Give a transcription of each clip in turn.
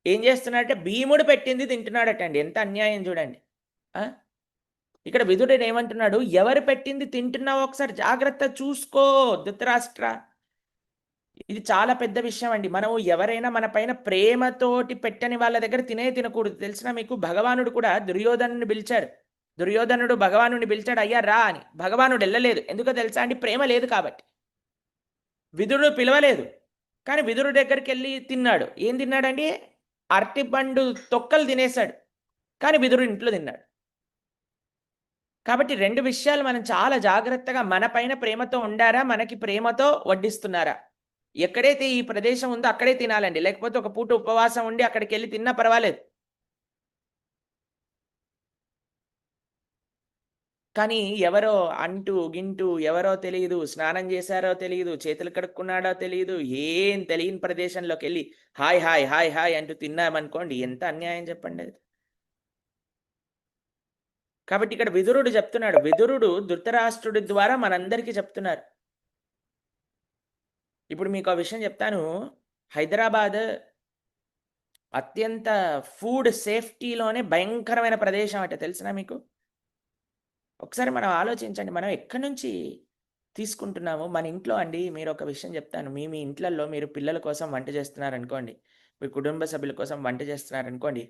ఏం చేస్తున్నాడంటే భీముడు పెట్టింది తింటున్నాడటండి. ఎంత అన్యాయం చూడండి. ఇక్కడ విదురుడు ఏమంటున్నాడు, ఎవరు పెట్టింది తింటున్నావో ఒకసారి జాగ్రత్త చూసుకో ధృతరాష్ట్ర. ఇది చాలా పెద్ద విషయం అండి. మనం ఎవరైనా మన పైన ప్రేమతోటి పెట్టని వాళ్ళ దగ్గర తినకూడదు. తెలిసిన మీకు భగవానుడు కూడా దుర్యోధనుని పిలిచాడు. దుర్యోధనుడు భగవానుడిని పిలిచాడు, అయ్యా రా అని. భగవానుడు వెళ్ళలేదు. ఎందుకో తెలుసా అండి? ప్రేమ లేదు కాబట్టి. విదురుడు పిలవలేదు, కానీ విదురుడు దగ్గరికి వెళ్ళి తిన్నాడు. ఏం తిన్నాడండి? అరటిపండు తొక్కలు తినేశాడు, కానీ విదురుడు ఇంట్లో తిన్నాడు. కాబట్టి రెండు విషయాలు మనం చాలా జాగ్రత్తగా, మన పైన ప్రేమతో ఉండారా, మనకి ప్రేమతో వడ్డిస్తున్నారా. ఎక్కడైతే ఈ ప్రదేశం ఉందో అక్కడే తినాలండి. లేకపోతే ఒక పూట ఉపవాసం ఉండి అక్కడికి వెళ్ళి తిన్నా పర్వాలేదు. కానీ ఎవరో అంటూ గింటూ, ఎవరో తెలియదు, స్నానం చేశారో తెలియదు, చేతులు కడుక్కున్నాడో తెలియదు, ఏం తెలియని ప్రదేశంలోకి వెళ్ళి హాయ్ హాయ్ హాయ్ హాయ్ అంటూ తిన్నామనుకోండి, ఎంత అన్యాయం చెప్పండి అది. కాబట్టి ఇక్కడ విదురుడు చెప్తున్నాడు. విదురుడు ధృతరాష్ట్రుడి ద్వారా మనందరికీ చెప్తున్నారు. ఇప్పుడు మీకు ఆ విషయం చెప్తాను. హైదరాబాద్ అత్యంత ఫుడ్ సేఫ్టీలోనే భయంకరమైన ప్రదేశం అంటే తెలిసినా మీకు? ఒకసారి మనం ఆలోచించండి. మనం ఎక్కడి నుంచి తీసుకుంటున్నాము? మన ఇంట్లో అండి, మీరు ఒక విషయం చెప్తాను. మీ మీ ఇంట్లల్లో మీరు పిల్లల కోసం వంట చేస్తున్నారనుకోండి, మీ కుటుంబ సభ్యుల కోసం వంట చేస్తున్నారనుకోండి,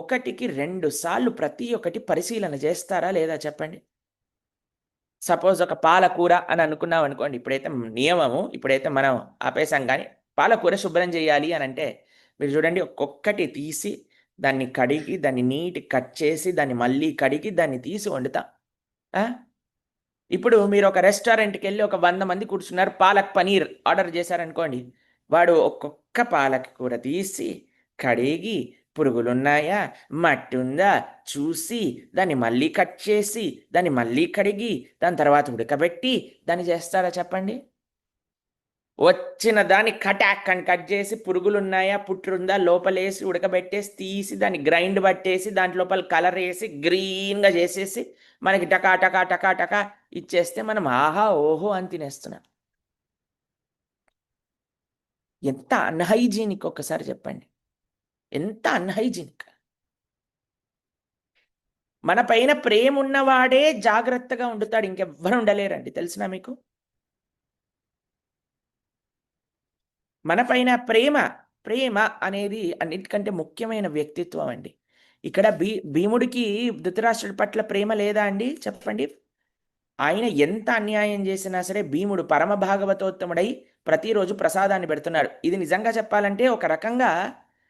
ఒకటికి 2 సార్లు ప్రతి ఒక్కటి పరిశీలన చేస్తారా లేదా చెప్పండి? సపోజ్ ఒక పాలకూర అని అనుకున్నాం అనుకోండి. ఇప్పుడైతే నియమము, ఇప్పుడైతే మనం ఆపేసాం కానీ, పాలకూర శుభ్రం చేయాలి అని అంటే మీరు చూడండి, ఒక్కొక్కటి తీసి దాన్ని కడిగి, దాన్ని నీట్ కట్ చేసి, దాన్ని మళ్ళీ కడిగి, దాన్ని తీసి వండుతాం. ఇప్పుడు మీరు ఒక రెస్టారెంట్కి వెళ్ళి ఒక 100 మంది కూర్చున్నారు, పాలక్ పనీర్ ఆర్డర్ చేశారనుకోండి, వాడు ఒక్కొక్క పాలక్ కూర తీసి కడిగి, పురుగులున్నాయా, మట్టి ఉందా చూసి, దాన్ని మళ్ళీ కట్ చేసి, దాన్ని మళ్ళీ కడిగి, దాని తర్వాత ఉడకబెట్టి దాన్ని చేస్తారా చెప్పండి? వచ్చిన దాన్ని కటాక్ అని కట్ చేసి, పురుగులున్నాయా, పుట్రుందా లోపలేసి ఉడకబెట్టేసి, తీసి దాన్ని గ్రైండ్ పట్టేసి, దాంట్ లోపల కలర్ వేసి గ్రీన్గా చేసేసి మనకి టకా టకా టకా టకా ఇచ్చేస్తే మనం ఆహా ఓహో అని తినేస్తున్నాం. ఎంత అన్హైజీనిక్ ఒక్కసారి చెప్పండి. ఎంత అన్హైజీనిక్. మన పైన ప్రేమ ఉన్నవాడే జాగ్రత్తగా ఉండుతాడు, ఇంకెవ్వరు ఉండలేరండి. తెలిసినా మీకు? మన పైన ప్రేమ అనేది అన్నిటికంటే ముఖ్యమైన వ్యక్తిత్వం అండి. ఇక్కడ భీముడికి ధృతరాష్ట్రుడి పట్ల ప్రేమ లేదా అండి చెప్పండి? ఆయన ఎంత అన్యాయం చేసినా సరే భీముడు పరమ భాగవతోత్తముడై ప్రతిరోజు ప్రసాదాన్ని పెడుతున్నాడు. ఇది నిజంగా చెప్పాలంటే ఒక రకంగా